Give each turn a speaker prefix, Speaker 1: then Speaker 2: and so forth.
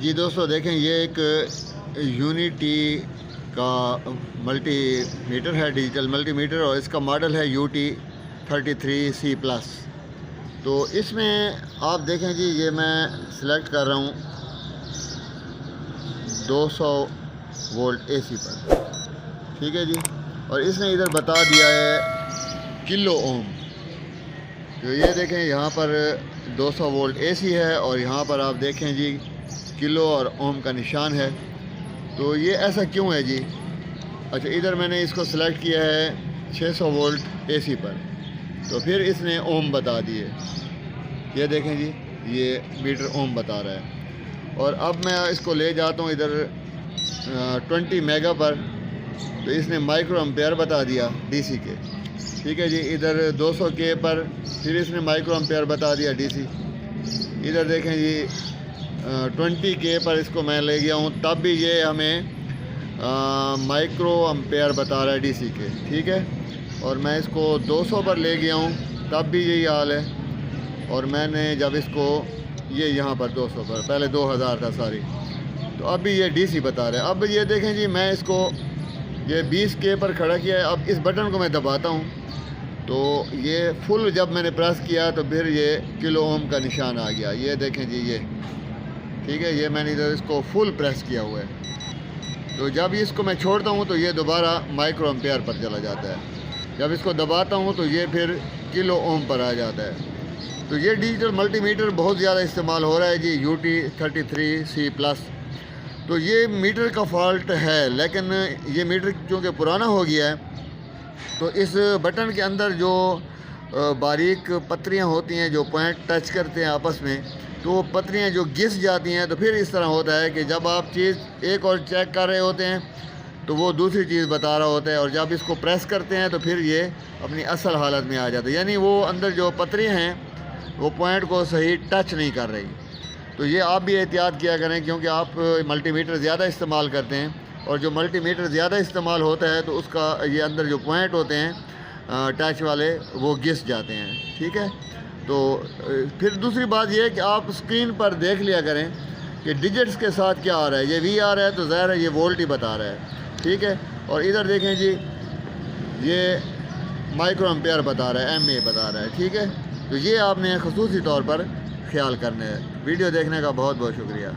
Speaker 1: जी दोस्तों देखें, ये एक यूनिटी का मल्टीमीटर है, डिजिटल मल्टीमीटर, और इसका मॉडल है UT33C+। तो इसमें आप देखें जी, ये मैं सिलेक्ट कर रहा हूँ 200 वोल्ट AC पर, ठीक है जी। और इसने इधर बता दिया है किलो ओम। तो ये देखें, यहाँ पर 200 वोल्ट AC है और यहाँ पर आप देखें जी किलो और ओम का निशान है। तो ये ऐसा क्यों है जी? अच्छा, इधर मैंने इसको सिलेक्ट किया है 600 वोल्ट AC पर, तो फिर इसने ओम बता दिए। ये देखें जी, ये मीटर ओम बता रहा है। और अब मैं इसको ले जाता हूँ इधर 20 मेगा पर, तो इसने माइक्रो एम्पेयर बता दिया DC के, ठीक है जी। इधर 200 के पर फिर इसने माइक्रो एम्पेयर बता दिया DC। इधर देखें जी 20 के पर इसको मैं ले गया हूँ, तब भी ये हमें माइक्रो एम्पेयर बता रहा है DC के, ठीक है। और मैं इसको 200 पर ले गया हूँ, तब भी यही हाल है। और मैंने जब इसको ये यहाँ पर 200 पर, पहले 2000 था सारी, तो अब भी ये DC बता रहा है। अब ये देखें जी, मैं इसको ये 20 के पर खड़ा किया है। अब इस बटन को मैं दबाता हूँ तो ये फुल जब मैंने प्रेस किया तो फिर ये किलो ओम का निशान आ गया। ये देखें जी, ये ठीक है, ये मैंने इधर इसको फुल प्रेस किया हुआ है। तो जब इसको मैं छोड़ता हूँ तो ये दोबारा माइक्रो एम्पेयर पर चला जाता है। जब इसको दबाता हूँ तो ये फिर किलो ओम पर आ जाता है। तो ये डिजिटल मल्टीमीटर बहुत ज़्यादा इस्तेमाल हो रहा है जी, UT33C+। तो ये मीटर का फॉल्ट है, लेकिन ये मीटर चूँकि पुराना हो गया है, तो इस बटन के अंदर जो बारीक पत्रियाँ होती हैं, जो पॉइंट टच करते हैं आपस में, तो वो पत्रियाँ जो घिस जाती हैं। तो फिर इस तरह होता है कि जब आप चीज़ एक और चेक कर रहे होते हैं तो वो दूसरी चीज़ बता रहा होता है, और जब इसको प्रेस करते हैं तो फिर ये अपनी असल हालत में आ जाता है, यानी वो अंदर जो पत्रियाँ हैं वो पॉइंट को सही टच नहीं कर रही। तो ये आप भी एहतियात किया करें, क्योंकि आप मल्टीमीटर ज़्यादा इस्तेमाल करते हैं, और जो मल्टीमीटर ज़्यादा इस्तेमाल होता है तो उसका ये अंदर जो पॉइंट होते हैं टच वाले, वो घिस जाते हैं, ठीक है। तो फिर दूसरी बात ये है कि आप स्क्रीन पर देख लिया करें कि डिजिट्स के साथ क्या आ रहा है। ये V आ रहा है तो ज़ाहिर है ये वोल्ट ही बता रहा है, ठीक है। और इधर देखें जी, ये माइक्रो एम्पेयर बता रहा है, MA बता रहा है, ठीक है। तो ये आपने ख़ुसूसी तौर पर ख्याल करना है। वीडियो देखने का बहुत बहुत शुक्रिया।